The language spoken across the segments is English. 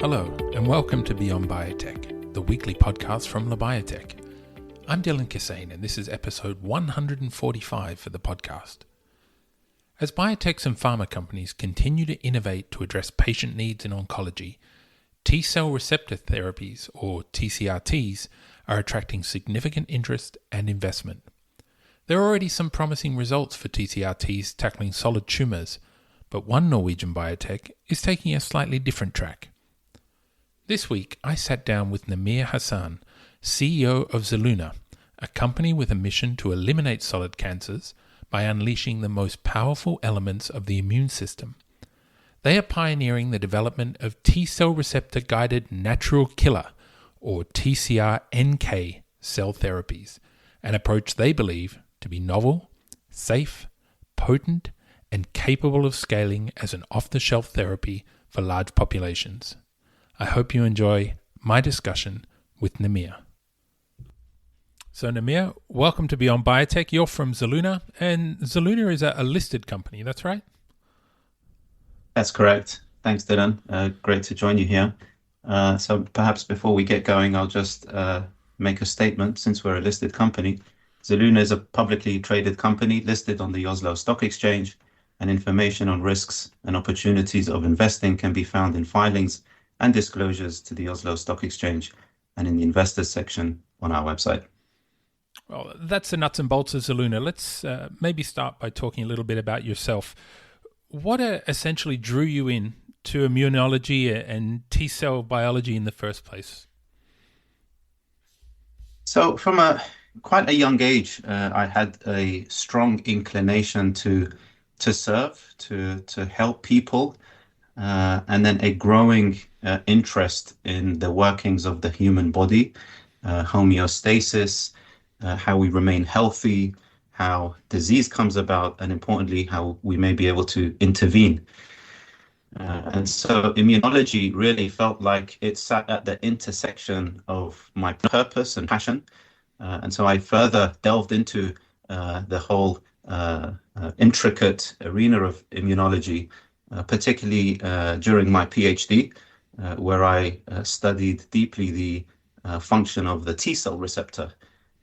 Hello, and welcome to Beyond Biotech, the weekly podcast from Labiotech. I'm Dylan Kissane, and this is episode 145 for the podcast. As biotechs and pharma companies continue to innovate to address patient needs in oncology, T-cell receptor therapies, or TCR-Ts, are attracting significant interest and investment. There are already some promising results for TCR-Ts tackling solid tumors, but one Norwegian biotech is taking a slightly different track. This week, I sat down with Namir Hassan, CEO of Zelluna, a company with a mission to eliminate solid cancers by unleashing the most powerful elements of the immune system. They are pioneering the development of T-cell receptor-guided natural killer, or TCR-NK, cell therapies, an approach they believe to be novel, safe, potent, and capable of scaling as an off-the-shelf therapy for large populations. I hope you enjoy my discussion with Namir. So Namir, welcome to Beyond Biotech. You're from Zelluna, and Zelluna is a listed company, that's right? That's correct. Thanks, Dylan. Great to join you here. So perhaps before we get going, I'll just make a statement. Since we're a listed company, Zelluna is a publicly traded company listed on the Oslo Stock Exchange, and information on risks and opportunities of investing can be found in filings and disclosures to the Oslo Stock Exchange and in the investors section on our website. Well, that's the nuts and bolts of Zelluna. Let's maybe start by talking a little bit about yourself. What essentially drew you in to immunology and T-cell biology in the first place? So from quite a young age, I had a strong inclination to serve, to help people, and then a growing interest in the workings of the human body, homeostasis, how we remain healthy, how disease comes about, and importantly, how we may be able to intervene. And so immunology really felt like it sat at the intersection of my purpose and passion. And so I further delved into the whole intricate arena of immunology, particularly during my PhD, where I studied deeply the function of the T-cell receptor,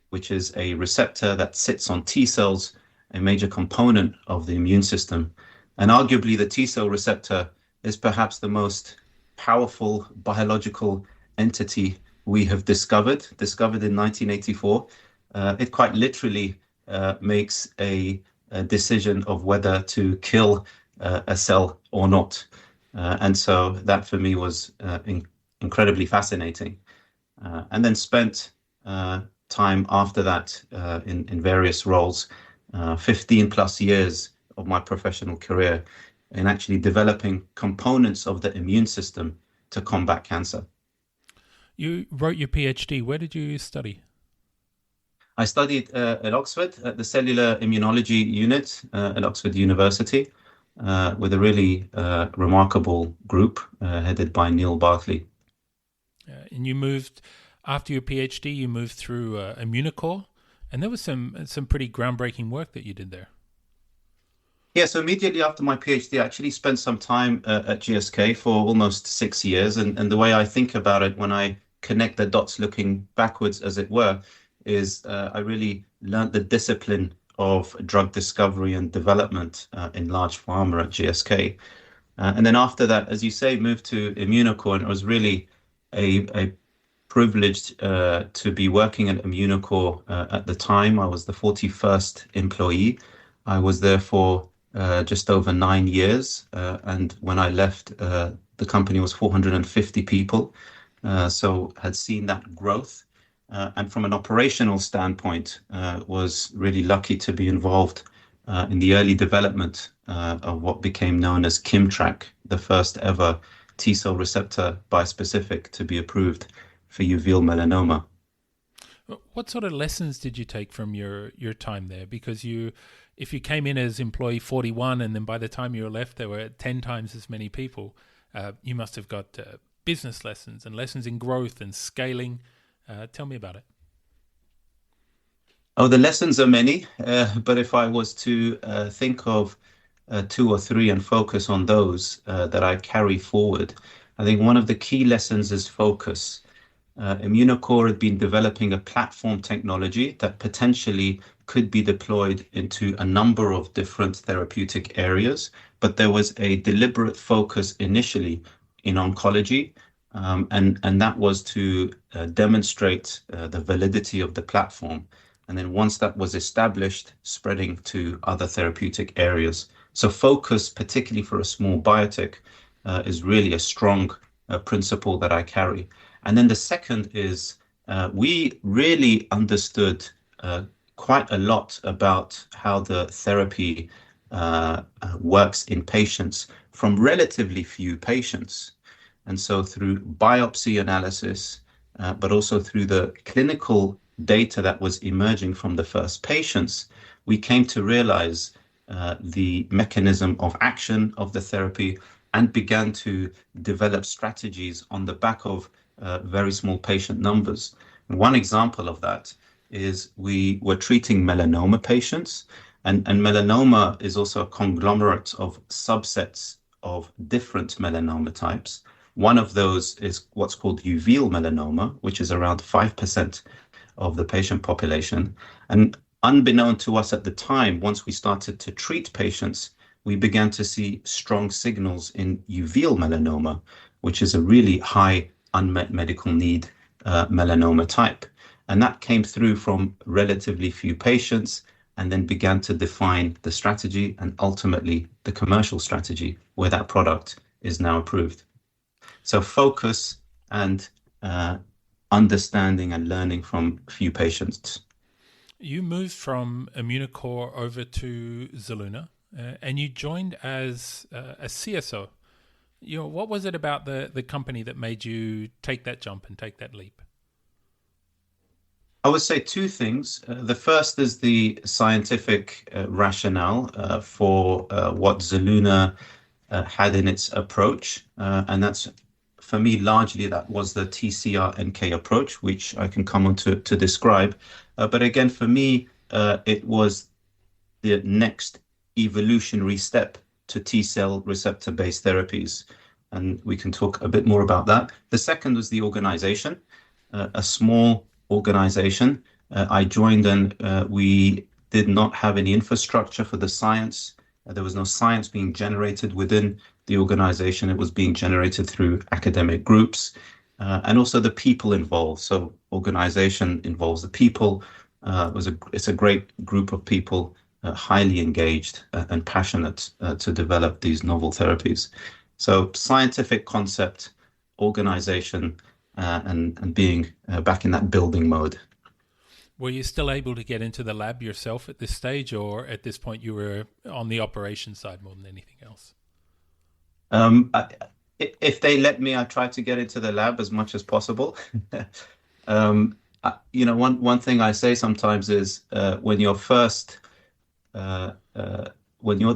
which is a receptor that sits on T cells, a major component of the immune system. And arguably the T-cell receptor is perhaps the most powerful biological entity we have discovered in 1984. It quite literally makes a decision of whether to kill a cell or not. And so that for me was incredibly fascinating. And then spent time after that in various roles, 15 plus years of my professional career in actually developing components of the immune system to combat cancer. You wrote your PhD. Where did you study? I studied at Oxford at the Cellular Immunology Unit at Oxford University with a really remarkable group headed by Neil Bartley. And you moved, after your PhD, you moved through Immunocore, and there was some pretty groundbreaking work that you did there. Yeah, so immediately after my PhD, I actually spent some time at GSK for almost 6 years. And the way I think about it when I connect the dots looking backwards, as it were, is I really learned the discipline of drug discovery and development in large pharma at GSK. And then after that, as you say, moved to Immunocore, and it was really a privilege to be working at Immunocore at the time. I was the 41st employee. I was there for just over 9 years. And when I left, the company was 450 people. So had seen that growth. And from an operational standpoint, was really lucky to be involved in the early development of what became known as KIMMTRAK, the first ever T-cell receptor bispecific to be approved for uveal melanoma. What sort of lessons did you take from your time there? Because if you came in as employee 41 and then by the time you left there were 10 times as many people, you must have got business lessons and lessons in growth and scaling. Tell me about it. Oh, the lessons are many, but if I was to think of 2 or 3 and focus on those that I carry forward, I think one of the key lessons is focus. Immunocore had been developing a platform technology that potentially could be deployed into a number of different therapeutic areas, but there was a deliberate focus initially in oncology, and that was to demonstrate the validity of the platform. And then once that was established, spreading to other therapeutic areas. So focus, particularly for a small biotech, is really a strong principle that I carry. And then the second is we really understood quite a lot about how the therapy works in patients from relatively few patients. And so through biopsy analysis, but also through the clinical data that was emerging from the first patients, we came to realize the mechanism of action of the therapy and began to develop strategies on the back of very small patient numbers. One example of that is we were treating melanoma patients, and melanoma is also a conglomerate of subsets of different melanoma types. One of those is what's called uveal melanoma, which is around 5% of the patient population. And unbeknown to us at the time, once we started to treat patients, we began to see strong signals in uveal melanoma, which is a really high unmet medical need melanoma type. And that came through from relatively few patients and then began to define the strategy and ultimately the commercial strategy where that product is now approved. So focus and understanding and learning from few patients. You moved from Immunocore over to Zelluna, and you joined as a CSO. What was it about the company that made you take that jump and take that leap? I would say two things. The first is the scientific rationale for what Zelluna had in its approach, and that's for me largely that was the TCR-NK approach, which I can come on to describe. But again, for me, it was the next evolutionary step to T-cell receptor-based therapies. And we can talk a bit more about that. The second was the organization, a small organization. I joined and we did not have any infrastructure for the science. There was no science being generated within the organization. It was being generated through academic groups and also the people involved. So organization involves the people. It's a great group of people, highly engaged and passionate to develop these novel therapies. So scientific concept, organization, and being back in that building mode. Were you still able to get into the lab yourself at this stage, or at this point you were on the operations side more than anything else? If they let me, I try to get into the lab as much as possible. One thing I say sometimes is when you're the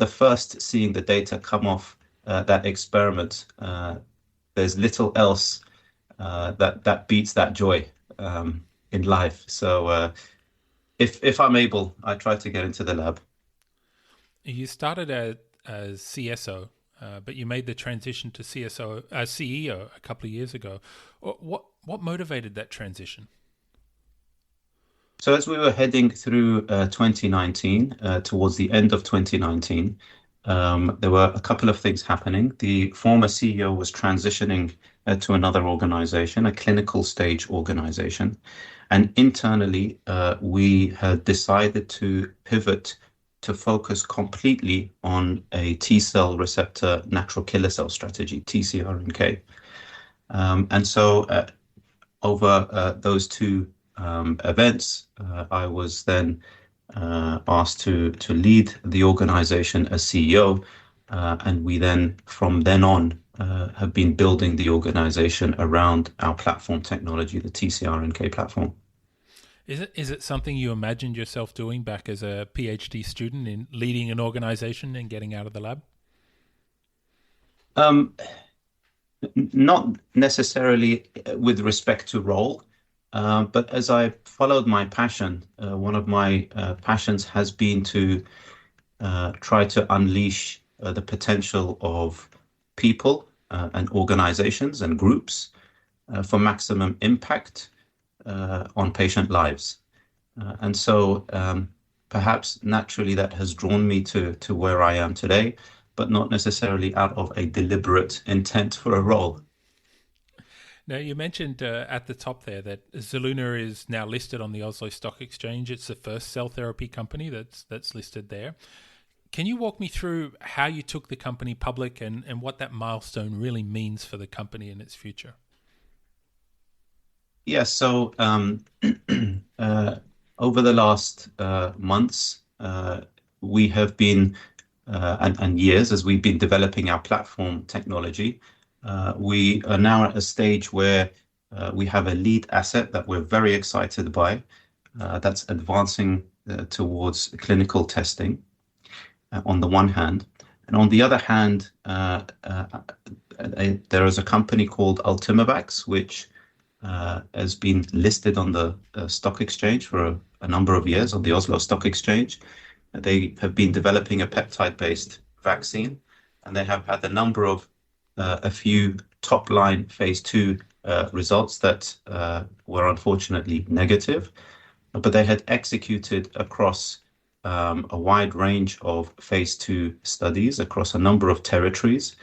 first seeing the data come off that experiment, there's little else that beats that joy in life. So if I'm able, I try to get into the lab. You started as CSO, but you made the transition to CEO a couple of years ago. What motivated that transition? So as we were heading through 2019, towards the end of 2019, there were a couple of things happening. The former CEO was transitioning to another organization, a clinical stage organization. And internally, we had decided to pivot to focus completely on a T-cell receptor natural killer cell strategy, TCR-NK. And so over those two events, I was then asked to lead the organization as CEO. And we then, from then on, have been building the organization around our platform technology, the TCR-NK platform. Is it something you imagined yourself doing back as a PhD student in leading an organization and getting out of the lab? Not necessarily with respect to role, but as I followed my passion, one of my passions has been to try to unleash the potential of people and organizations and groups for maximum impact on patient lives. And so perhaps naturally that has drawn me to where I am today, but not necessarily out of a deliberate intent for a role. Now, you mentioned at the top there that Zelluna is now listed on the Oslo Stock Exchange. It's the first cell therapy company that's listed there. Can you walk me through how you took the company public and what that milestone really means for the company and its future? Yes, so over the last months, we have been, and years as we've been developing our platform technology, we are now at a stage where we have a lead asset that we're very excited by, that's advancing towards clinical testing on the one hand. And on the other hand, there is a company called Ultimovacs, which has been listed on the stock exchange for a number of years on the Oslo Stock Exchange. They have been developing a peptide-based vaccine, and they have had a few top-line phase 2 results that were unfortunately negative, but they had executed across a wide range of phase 2 studies across a number of territories,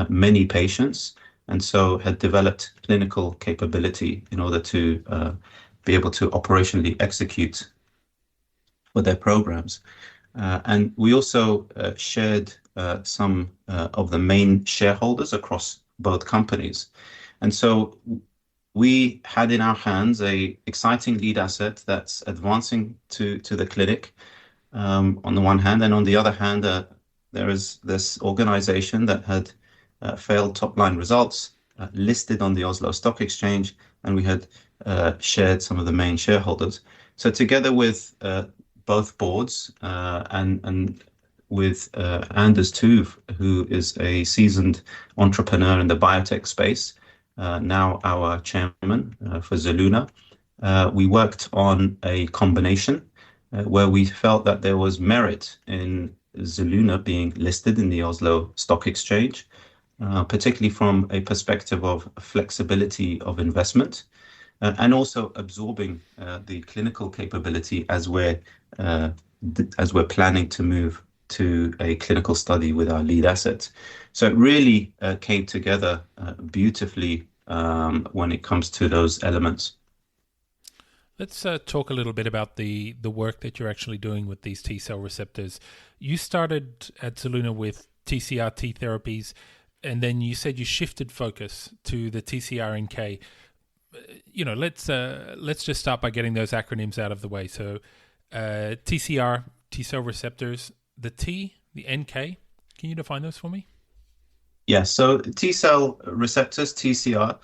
many patients, and so had developed clinical capability in order to be able to operationally execute for their programs. And we also shared some of the main shareholders across both companies. And so we had in our hands a exciting lead asset that's advancing to the clinic on the one hand, and on the other hand, there is this organization that had failed top-line results listed on the Oslo Stock Exchange, and we had shared some of the main shareholders. So together with both boards and with Anders Tuv, who is a seasoned entrepreneur in the biotech space, now our chairman for Zelluna, we worked on a combination where we felt that there was merit in Zelluna being listed in the Oslo Stock Exchange, particularly from a perspective of flexibility of investment and also absorbing the clinical capability as we're planning to move to a clinical study with our lead asset. So it really came together beautifully when it comes to those elements. Let's talk a little bit about the work that you're actually doing with these T-cell receptors. You started at Zelluna with TCR-T therapies, and then you said you shifted focus to the TCR-NK. Let's just start by getting those acronyms out of the way. So TCR, T-cell receptors, the T, the NK. Can you define those for me? Yeah, so T-cell receptors, TCR,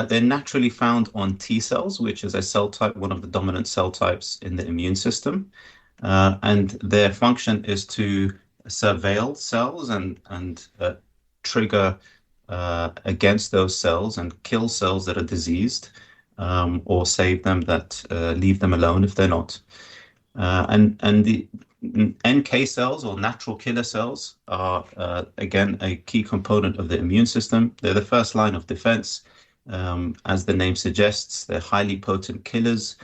they're naturally found on T cells, which is a cell type, one of the dominant cell types in the immune system. And their function is to surveil cells and trigger against those cells and kill cells that are diseased, or save them, that leave them alone if they're not. And the NK cells, or natural killer cells, are again a key component of the immune system. They're the first line of defense. As the name suggests, they're highly potent killers,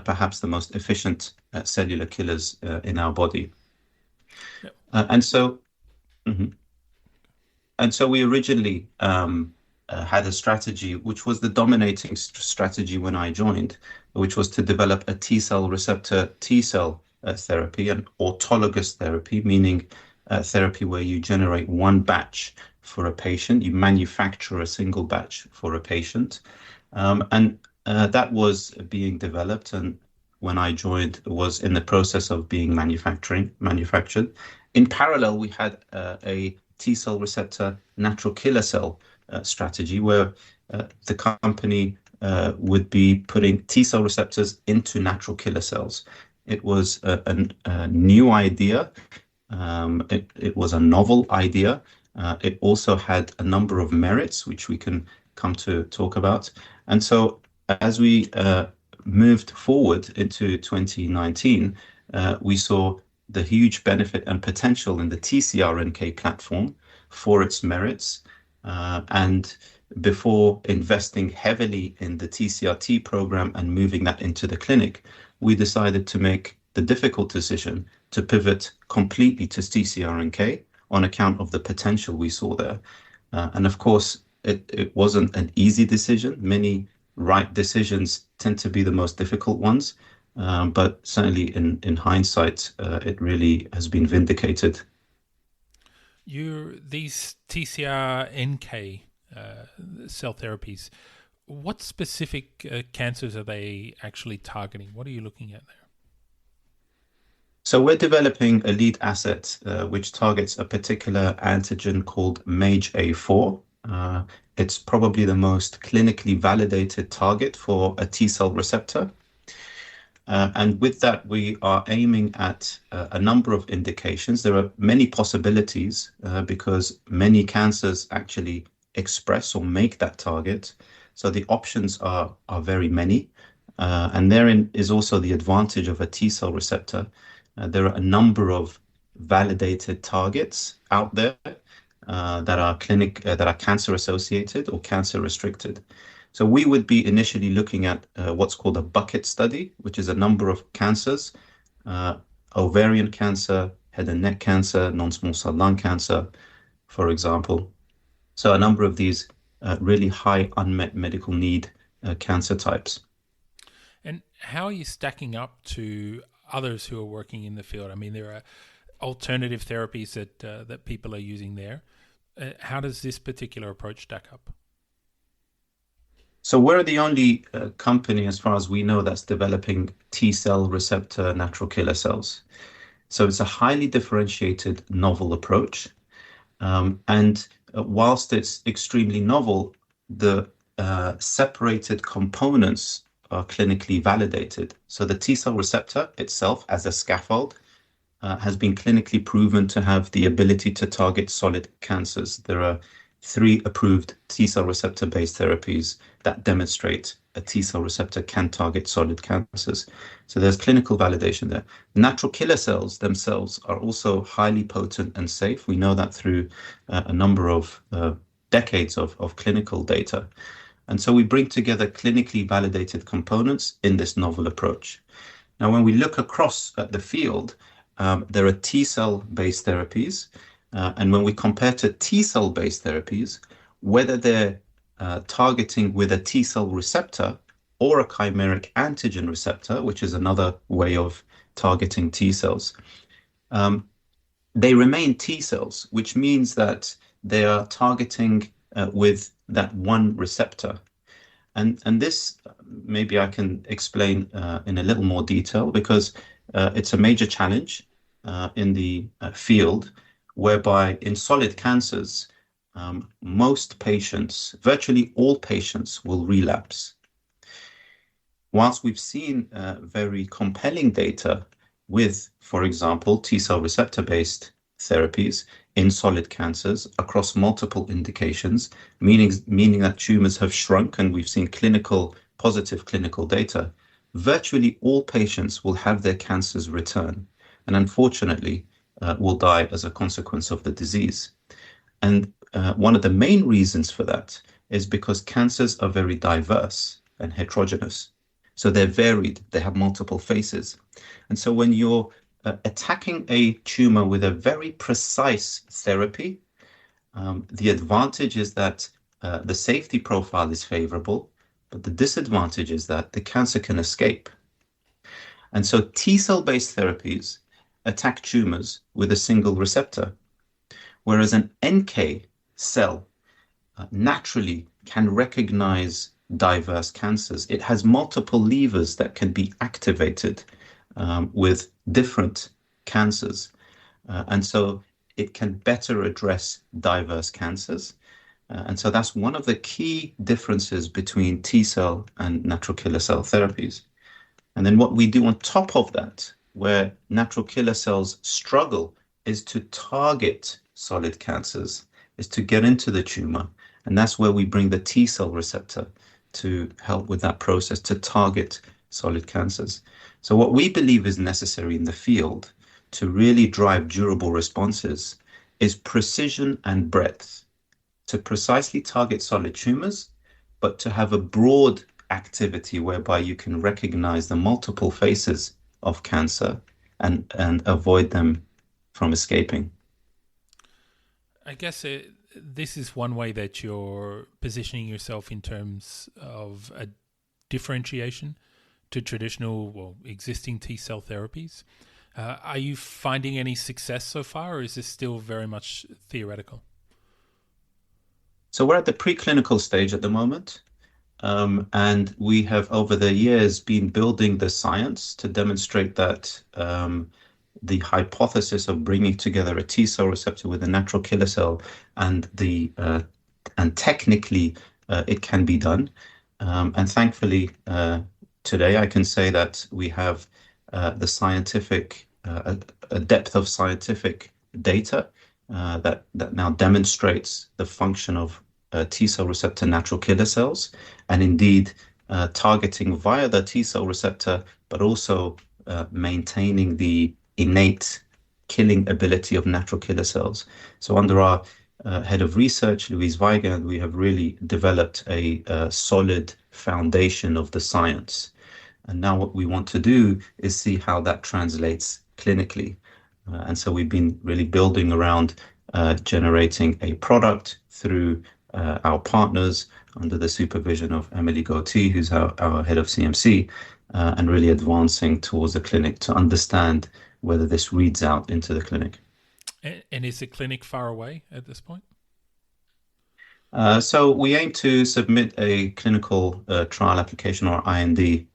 perhaps the most efficient cellular killers in our body. Yep. And so we originally had a strategy which was the dominating strategy when I joined, which was to develop a T-cell receptor T-cell therapy, an autologous therapy, meaning therapy where you generate one batch for a patient, you manufacture a single batch for a patient. And that was being developed, and when I joined, was in the process of being manufactured. In parallel, we had a T-cell receptor natural killer cell strategy where the company would be putting T-cell receptors into natural killer cells. It was a new idea. It was a novel idea. It also had a number of merits, which we can come to talk about. And so as we moved forward into 2019, we saw the huge benefit and potential in the TCR-NK platform for its merits, And before investing heavily in the TCR-T program and moving that into the clinic, we decided to make the difficult decision to pivot completely to TCR-NK on account of the potential we saw there. And of course, it wasn't an easy decision. Many right decisions tend to be the most difficult ones. But certainly in hindsight, it really has been vindicated. These TCR-NK cell therapies, what specific cancers are they actually targeting? What are you looking at there? So we're developing a lead asset which targets a particular antigen called MAGE-A4. It's probably the most clinically validated target for a T cell receptor. And with that, we are aiming at a number of indications. There are many possibilities because many cancers actually express or make that target. So the options are very many. And therein is also the advantage of a T cell receptor. There are a number of validated targets out there that are cancer associated or cancer restricted. So we would be initially looking at what's called a bucket study, which is a number of cancers, ovarian cancer, head and neck cancer, non-small cell lung cancer, for example. So a number of these really high unmet medical need cancer types. And how are you stacking up to others who are working in the field? I mean, there are alternative therapies that people are using there. How does this particular approach stack up? So we're the only company, as far as we know, that's developing T cell receptor natural killer cells. So it's a highly differentiated novel approach. And whilst it's extremely novel, the separated components are clinically validated. So the T cell receptor itself as a scaffold has been clinically proven to have the ability to target solid cancers. There are 3 approved T cell receptor based therapies that demonstrate a T cell receptor can target solid cancers. So there's clinical validation there. Natural killer cells themselves are also highly potent and safe. We know that through a number of decades of clinical data. And so we bring together clinically validated components in this novel approach. Now, when we look across at the field, there are T cell based therapies. And when we compare to T cell based therapies, whether they're targeting with a T cell receptor or a chimeric antigen receptor, which is another way of targeting T cells, they remain T cells, which means that they are targeting with that one receptor. And this maybe I can explain in a little more detail because it's a major challenge in the field, whereby in solid cancers, most patients, virtually all patients, will relapse. Whilst we've seen very compelling data with, for example, T cell receptor based therapies in solid cancers across multiple indications, meaning that tumors have shrunk and we've seen positive clinical data, virtually all patients will have their cancers return and unfortunately will die as a consequence of the disease. And one of the main reasons for that is because cancers are very diverse and heterogeneous. So they're varied, they have multiple faces. And so when you're attacking a tumor with a very precise therapy, the advantage is that the safety profile is favorable, but the disadvantage is that the cancer can escape. And so T cell based therapies attack tumors with a single receptor, whereas an NK cell naturally can recognize diverse cancers. It has multiple levers that can be activated with different cancers. And so it can better address diverse cancers. And so that's one of the key differences between T cell and natural killer cell therapies. And then what we do on top of that, where natural killer cells struggle, is to target solid cancers, is to get into the tumor. And that's where we bring the T cell receptor to help with that process to target solid cancers. So what we believe is necessary in the field to really drive durable responses is precision and breadth. to precisely target solid tumors, but to have a broad activity whereby you can recognize the multiple faces of cancer and avoid them from escaping. I guess this is one way that you're positioning yourself in terms of a differentiation to traditional, well, existing T cell therapies. Are you finding any success so far, or is this still very much theoretical? So we're at the preclinical stage at the moment. And we have, over the years, been building the science to demonstrate that the hypothesis of bringing together a T cell receptor with a natural killer cell and technically it can be done. And thankfully, today I can say that we have the scientific a depth of scientific data that now demonstrates the function of T cell receptor natural killer cells, and indeed targeting via the T cell receptor, but also maintaining the innate killing ability of natural killer cells. So under our head of research, Louise Weigand, we have really developed a solid foundation of the science. And now what we want to do is see how that translates clinically. And so we've been really building around generating a product through our partners under the supervision of Emily Gauthier, who's our head of CMC, and really advancing towards the clinic to understand whether this reads out into the clinic. And is the clinic far away at this point? So we aim to submit a clinical trial application, or IND,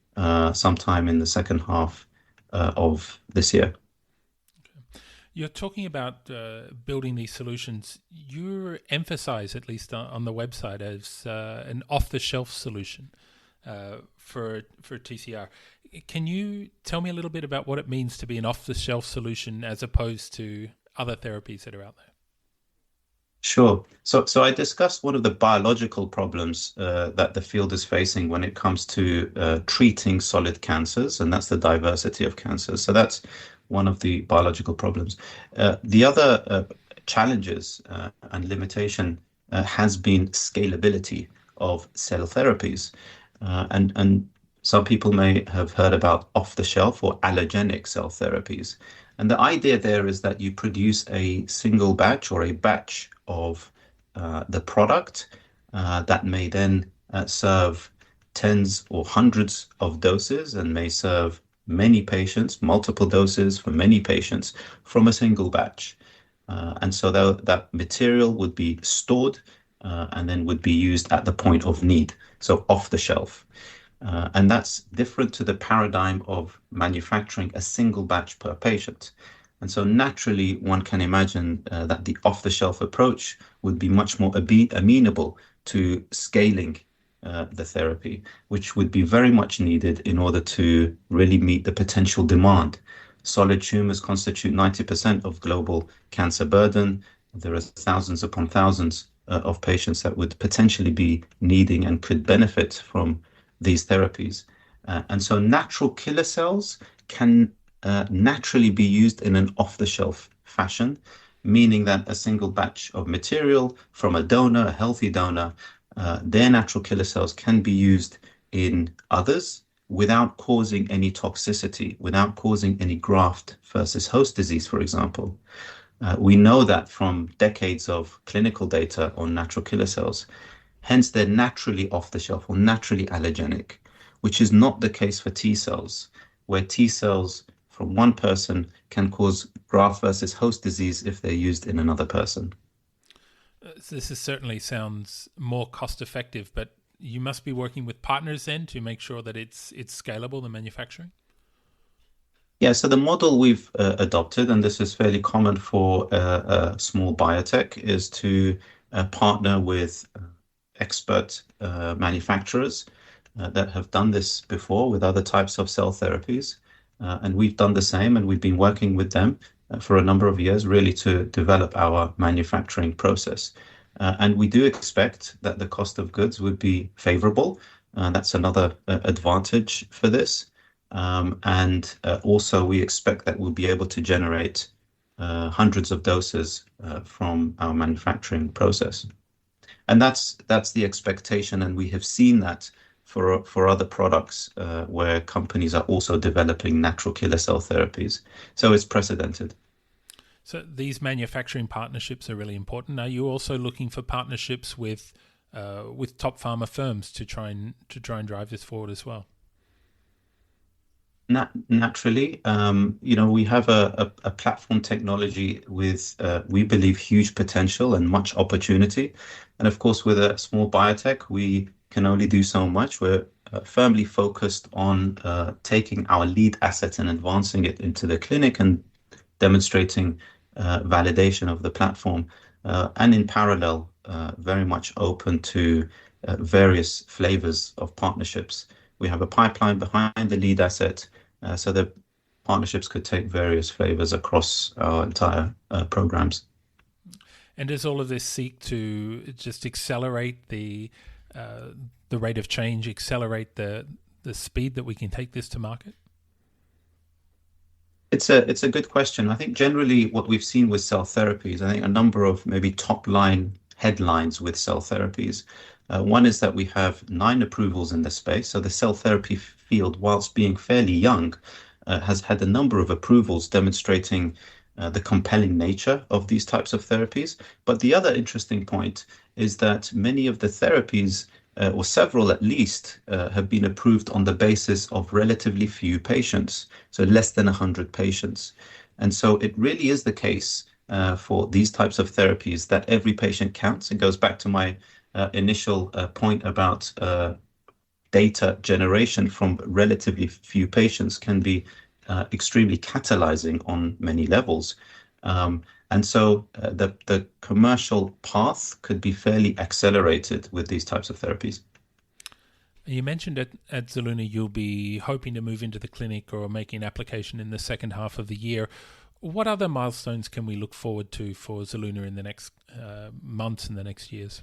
sometime in the second half of this year. You're talking about building these solutions. You emphasize, at least on the website, as an off-the-shelf solution for TCR. Can you tell me a little bit about what it means to be an off-the-shelf solution as opposed to other therapies that are out there? Sure. So I discussed one of the biological problems that the field is facing when it comes to treating solid cancers, and that's the diversity of cancers. So that's one of the biological problems. The other challenges and limitation has been scalability of cell therapies. And some people may have heard about off-the-shelf or allogenic cell therapies. And the idea there is that you produce a single batch or a batch of the product that may then serve tens or hundreds of doses and may serve many patients, multiple doses for many patients from a single batch. And so that material would be stored and then would be used at the point of need, so off the shelf. And that's different to the paradigm of manufacturing a single batch per patient. And so naturally, one can imagine that the off-the-shelf approach would be much more amenable to scaling the therapy, which would be very much needed in order to really meet the potential demand. Solid tumors constitute 90% of global cancer burden. There are thousands upon thousands of patients that would potentially be needing and could benefit from these therapies. And so natural killer cells can naturally be used in an off-the-shelf fashion, meaning that a single batch of material from a donor, a healthy donor, their natural killer cells can be used in others without causing any toxicity, without causing any graft versus host disease, for example. We know that from decades of clinical data on natural killer cells. Hence, they're naturally off the shelf or naturally allergenic, which is not the case for T cells, where T cells from one person can cause graft versus host disease if they're used in another person. This certainly sounds more cost effective, but you must be working with partners then to make sure that it's scalable, the manufacturing? Yeah, so the model we've adopted, and this is fairly common for a small biotech, is to partner with expert manufacturers that have done this before with other types of cell therapies. And we've done the same, and we've been working with them for a number of years, really to develop our manufacturing process. And we do expect that the cost of goods would be favorable. That's another advantage for this. And also we expect that we'll be able to generate hundreds of doses from our manufacturing process. And that's the expectation, and we have seen that for other products where companies are also developing natural killer cell therapies. So it's precedented. So these manufacturing partnerships are really important. Are you also looking for partnerships with top pharma firms to try and drive this forward as well? Naturally, we have a platform technology with, we believe, huge potential and much opportunity. And of course, with a small biotech, we can only do so much. We're firmly focused on taking our lead asset and advancing it into the clinic and demonstrating validation of the platform. And in parallel, very much open to various flavors of partnerships. We have a pipeline behind the lead asset, so the partnerships could take various flavors across our entire programs. And does all of this seek to just accelerate the rate of change, accelerate the speed that we can take this to market? It's a good question. I think generally what we've seen with cell therapies, I think a number of maybe top line headlines with cell therapies. One is that we have 9 approvals in this space. So the cell therapy field, whilst being fairly young, has had a number of approvals demonstrating the compelling nature of these types of therapies. But the other interesting point is that many of the therapies, or several at least, have been approved on the basis of relatively few patients, so less than 100 patients. And so it really is the case for these types of therapies that every patient counts. It goes back to my initial point about data generation from relatively few patients can be extremely catalyzing on many levels. And so the commercial path could be fairly accelerated with these types of therapies. You mentioned at Zelluna you'll be hoping to move into the clinic or making an application in the second half of the year. What other milestones can we look forward to for Zelluna in the next months and the next years?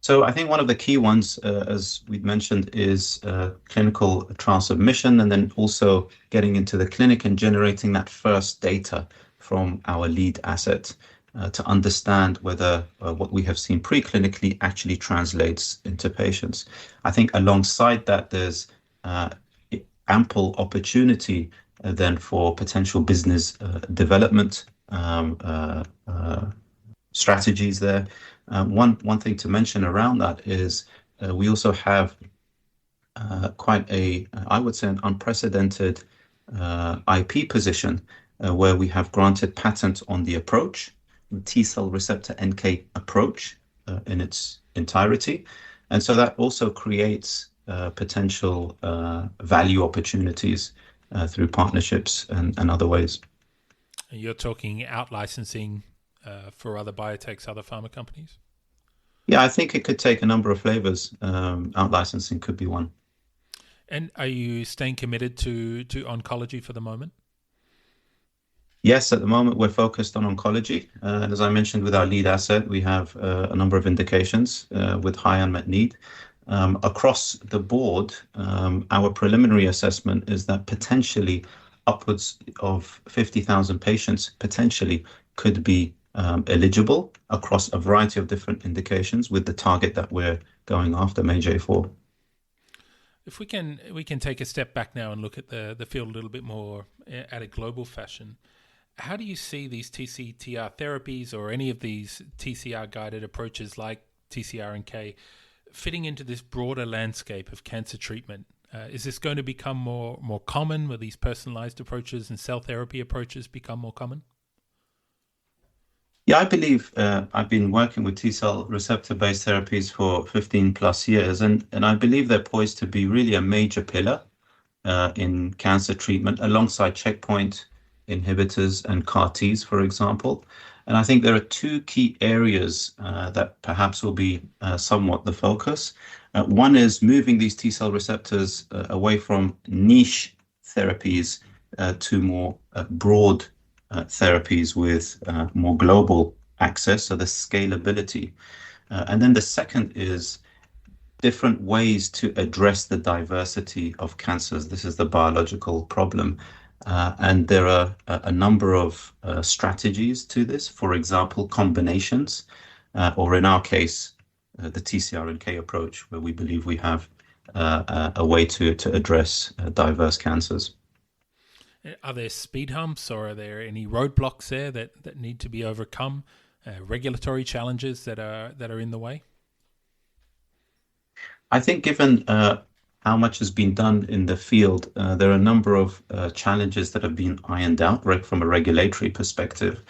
So I think one of the key ones, as we mentioned, is clinical trial submission, and then also getting into the clinic and generating that first data from our lead asset to understand whether what we have seen preclinically actually translates into patients. I think alongside that, there's ample opportunity then for potential business development strategies there. One thing to mention around that is we also have quite I would say, an unprecedented IP position where we have granted patent on the approach, the T-cell receptor NK approach in its entirety. And so that also creates potential value opportunities through partnerships and other ways. You're talking out licensing for other biotechs, other pharma companies? Yeah, I think it could take a number of flavors. Out licensing could be one. And are you staying committed to oncology for the moment? Yes, at the moment we're focused on oncology. As I mentioned, with our lead asset, we have a number of indications with high unmet need. Across the board, our preliminary assessment is that potentially upwards of 50,000 patients potentially could be eligible across a variety of different indications with the target that we're going after, MAGE-A4. If we can take a step back now and look at the field a little bit more at a global fashion, how do you see these TCR therapies or any of these TCR-guided approaches like TCR-NK fitting into this broader landscape of cancer treatment? Is this going to become more common? Will these personalized approaches and cell therapy approaches become more common? Yeah, I believe I've been working with T-cell receptor-based therapies for 15 plus years, and I believe they're poised to be really a major pillar in cancer treatment alongside checkpoint inhibitors and CAR-Ts, for example. And I think there are 2 key areas that perhaps will be somewhat the focus. One is moving these T-cell receptors away from niche therapies to more broad therapies with more global access, so the scalability. And then the second is different ways to address the diversity of cancers. This is the biological problem. And there are a number of strategies to this, for example, combinations. or in our case, the TCR-NK approach, where we believe we have a way to address diverse cancers. Are there speed humps, or are there any roadblocks there that need to be overcome? Regulatory challenges that are in the way? I think given how much has been done in the field, there are a number of challenges that have been ironed out right from a regulatory perspective.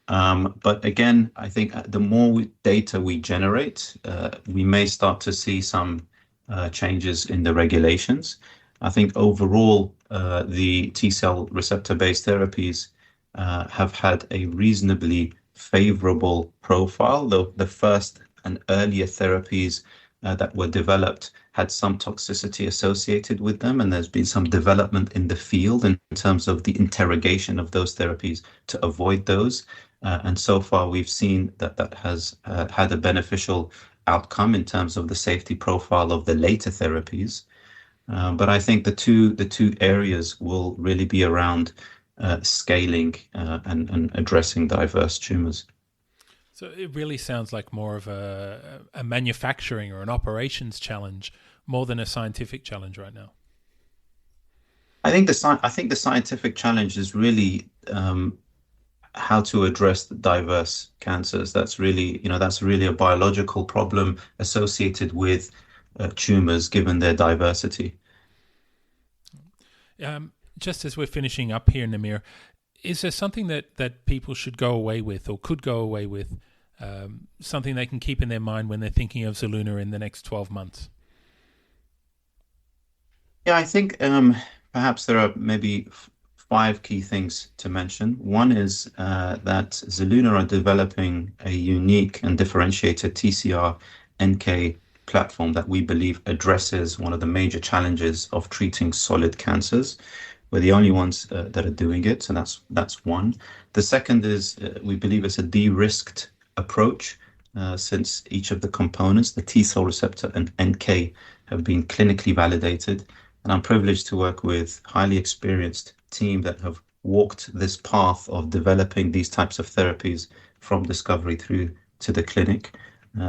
But again, I think the more data we generate, we may start to see some changes in the regulations. I think overall, the T-cell receptor-based therapies have had a reasonably favorable profile, though the first and earlier therapies that were developed had some toxicity associated with them, and there's been some development in the field in terms of the interrogation of those therapies to avoid those. And so far, we've seen that has had a beneficial outcome in terms of the safety profile of the later therapies. But I think the two areas will really be around scaling and addressing diverse tumors. So it really sounds like more of a manufacturing or an operations challenge more than a scientific challenge right now. I think the scientific challenge is really how to address the diverse cancers. That's really a biological problem associated with tumors, given their diversity. Just as we're finishing up here, Namir, is there something that people should go away with or could go away with, something they can keep in their mind when they're thinking of Zelluna in the next 12 months? Yeah, I think perhaps there are maybe 5 key things to mention. One is that Zelluna are developing a unique and differentiated TCR-NK platform that we believe addresses one of the major challenges of treating solid cancers. We're the only ones that are doing it, so that's one. The second is we believe it's a de-risked approach since each of the components, the T-cell receptor and NK, have been clinically validated. And I'm privileged to work with highly experienced team that have walked this path of developing these types of therapies from discovery through to the clinic.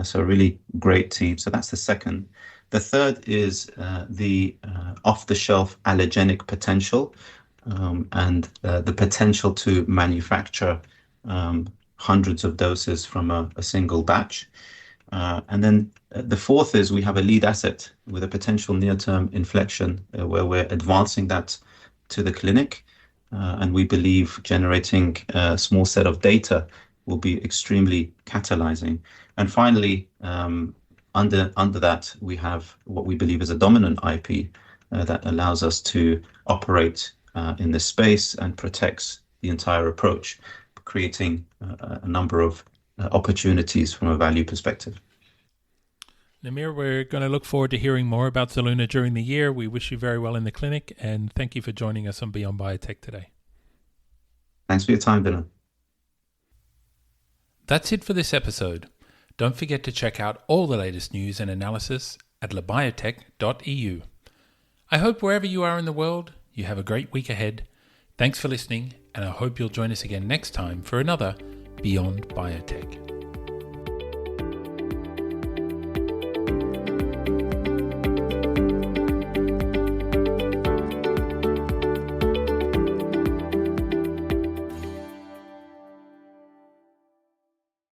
So a really great team. So that's the second. The third is the off-the-shelf allergenic potential and the potential to manufacture hundreds of doses from a single batch. And then the fourth is we have a lead asset with a potential near-term inflection where we're advancing that to the clinic. And we believe generating a small set of data will be extremely catalyzing. And finally, under that, we have what we believe is a dominant IP that allows us to operate in this space and protects the entire approach, creating a number of opportunities from a value perspective. Namir, we're going to look forward to hearing more about Zelluna during the year. We wish you very well in the clinic, and thank you for joining us on Beyond Biotech today. Thanks for your time, Dylan. That's it for this episode. Don't forget to check out all the latest news and analysis at Labiotech.eu. I hope wherever you are in the world, you have a great week ahead. Thanks for listening, and I hope you'll join us again next time for another Beyond Biotech.